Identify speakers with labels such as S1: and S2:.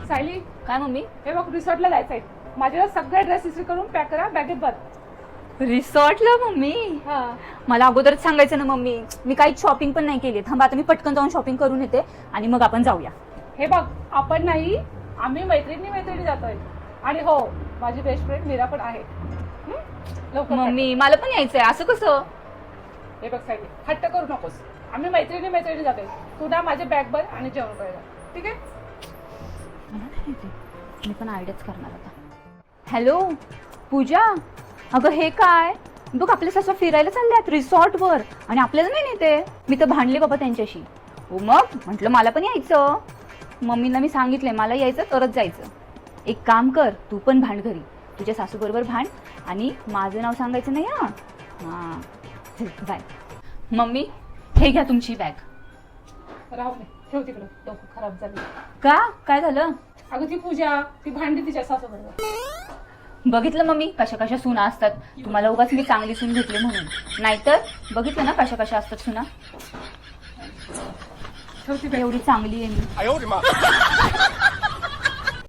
S1: सायली,
S2: काय मम्मी?
S1: हे बघ रिसॉर्टला जायचंय. माझ्याला सगळे ड्रेस इस्त्री करून पॅक करा, बॅगेत भर.
S2: रिसॉर्टला मम्मी?
S1: हा.
S2: मला अगोदरच सांगायचं ना मम्मी, मी काही शॉपिंग पण नाही केली. थांबा आता मी पटकन जाऊन शॉपिंग करून येते आणि मग आपण जाऊया.
S1: हे बघ, आपण नाही, आम्ही मैत्रिणी जातोय. आणि हो, माझी बेस्ट फ्रेंड मीरा पण आहे. लवकर
S2: मम्मी मला पण यायचंय. असं कसं?
S1: हे बघ सायली, हट्ट करू नकोस. आम्ही मैत्रिणी जातोय. तू ना माझे बॅग भर आणि जेवण करायला, ठीक आहे?
S2: मी पण आयडियाच करणार आता. हॅलो पूजा, अगं हे काय बघ, आपल्या सासू फिरायला चालल्यात रिसॉर्टवर आणि आपल्याला नाही नेते. मी तर भांडले बाबा त्यांच्याशी. हो मग म्हटलं मला पण यायचं. मम्मीला मी सांगितलंय मला यायचं, तरच जायचं. एक काम कर, तू पण भांड घरी, तुझ्या सासू बरोबर भांड आणि माझं नाव सांगायचं नाही. हां बाय. मम्मी हे घ्या तुमची बॅग.
S1: राहू दे, ठेव तिकडं, डोकं खराब झाली.
S2: का? काय झालं?
S1: अगं ती पूजा, ती भांडी तिच्या सासूबरोबर.
S2: बघितलं मम्मी कशा कशा सुना असतात. तुम्हाला उगाच मी चांगली सून घेतली म्हणून, नाहीतर बघितलं ना कशा कशा असतात सुना.
S1: ठेव ती बॅग.
S2: एवढी चांगली आहे मी.